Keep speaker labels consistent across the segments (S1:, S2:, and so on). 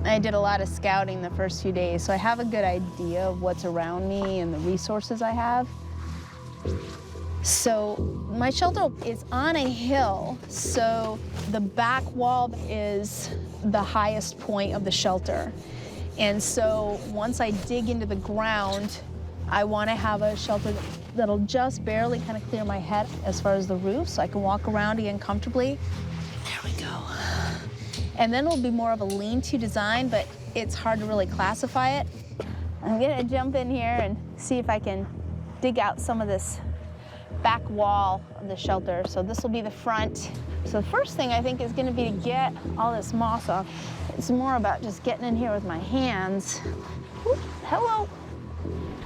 S1: I did a lot of scouting the first few days, so I have a good idea of what's around me and the resources I have. So my shelter is on a hill, so the back wall is the highest point of the shelter. And so once I dig into the ground, I want to have a shelter that'll just barely kind of clear my head as far as the roof, so I can walk around again comfortably. There we go. And then it'll be more of a lean-to design, but it's hard to really classify it. I'm gonna jump in here and see if I can dig out some of this back wall of the shelter. So this will be the front. So the first thing I think is gonna be to get all this moss off. It's more about just getting in here with my hands. Oop, hello.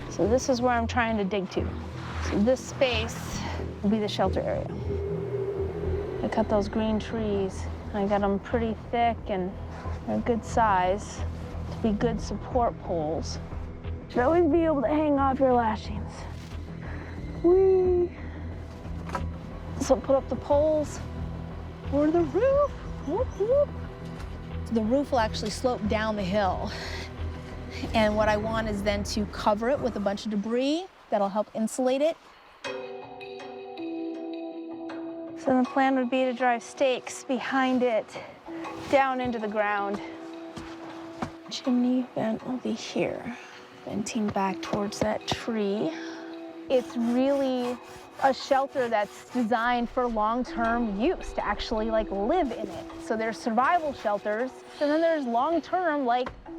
S1: So this is where I'm trying to dig to. So this space will be the shelter area. I cut those green trees. I got them pretty thick and they're a good size to be good support poles. Should always be able to hang off your lashings. Whee! So put up the poles for the roof. Whoop, whoop. The roof will actually slope down the hill. And what I want is then to cover it with a bunch of debris that'll help insulate it. So the plan would be to drive stakes behind it down into the ground. Chimney vent will be here, venting back towards that tree. It's really a shelter that's designed for long-term use, to actually live in it. So there's survival shelters, and then there's long-term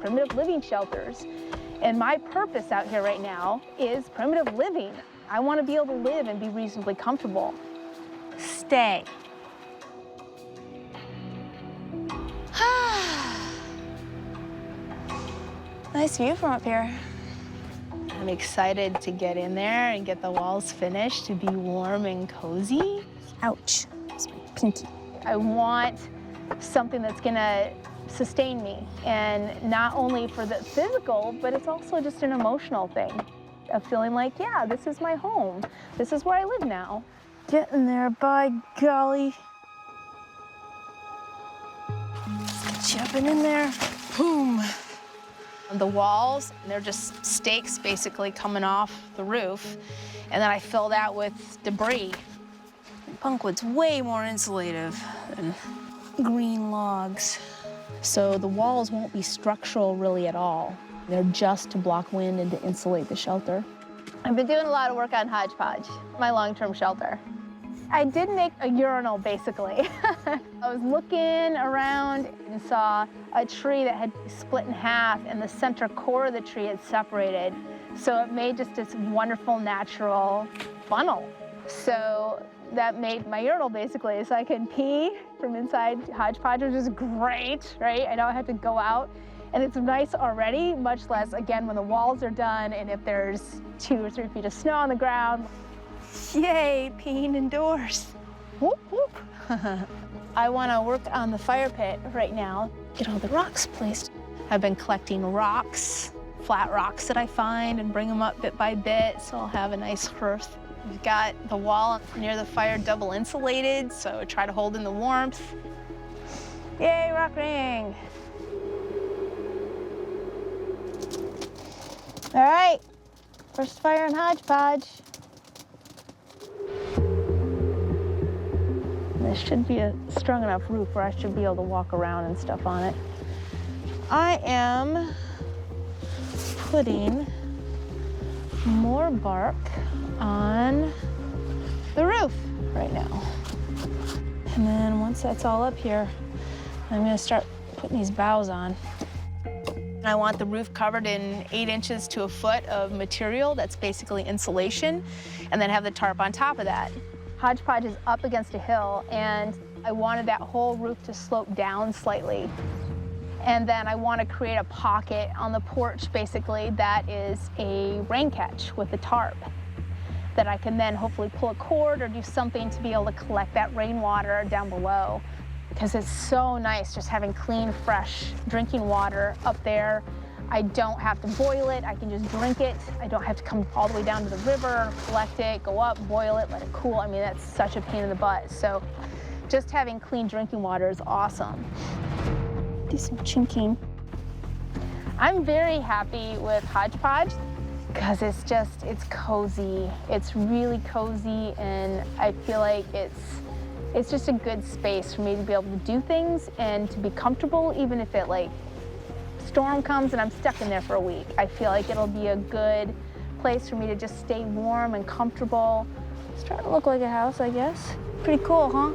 S1: primitive living shelters. And my purpose out here right now is primitive living. I want to be able to live and be reasonably comfortable. Stay. Nice view from up here. I'm excited to get in there and get the walls finished to be warm and cozy. Ouch, that's my pinky. I want something that's gonna sustain me, and not only for the physical, but it's also just an emotional thing of feeling like, yeah, this is my home. This is where I live now. Getting there, by golly. Let's get jumping in there. Boom. The walls, they're just stakes basically coming off the roof, and then I fill that with debris. Punkwood's way more insulative than green logs. So the walls won't be structural really at all. They're just to block wind and to insulate the shelter. I've been doing a lot of work on Hodgepodge, my long-term shelter. I did make a urinal, basically. I was looking around and saw a tree that had split in half, and the center core of the tree had separated. So it made just this wonderful natural funnel. So that made my urinal, basically, so I could pee from inside Hodgepodge, which is great, right? I don't have to go out. And it's nice already, much less, again, when the walls are done and if there's 2 or 3 feet of snow on the ground. Yay, peeing indoors. Whoop, whoop. I want to work on the fire pit right now, get all the rocks placed. I've been collecting rocks, flat rocks that I find, and bring them up bit by bit, so I'll have a nice hearth. We've got the wall near the fire double insulated, so try to hold in the warmth. Yay, rock ring. All right, first fire in Hodgepodge. This should be a strong enough roof where I should be able to walk around and stuff on it. I am putting more bark on the roof right now. And then once that's all up here, I'm gonna start putting these boughs on. I want the roof covered in 8 inches to a foot of material that's basically insulation, and then have the tarp on top of that. Hodgepodge is up against a hill, and I wanted that whole roof to slope down slightly. And then I want to create a pocket on the porch, basically, that is a rain catch with a tarp that I can then hopefully pull a cord or do something to be able to collect that rainwater down below. Because it's so nice just having clean, fresh drinking water up there. I don't have to boil it, I can just drink it. I don't have to come all the way down to the river, collect it, go up, boil it, let it cool. I mean, that's such a pain in the butt. So just having clean drinking water is awesome. Do some chinking. I'm very happy with Hodgepodge because it's cozy. It's really cozy, and I feel like it's just a good space for me to be able to do things and to be comfortable, even if it like storm comes and I'm stuck in there for a week. I feel like it'll be a good place for me to just stay warm and comfortable. It's starting to look like a house, I guess. Pretty cool, huh?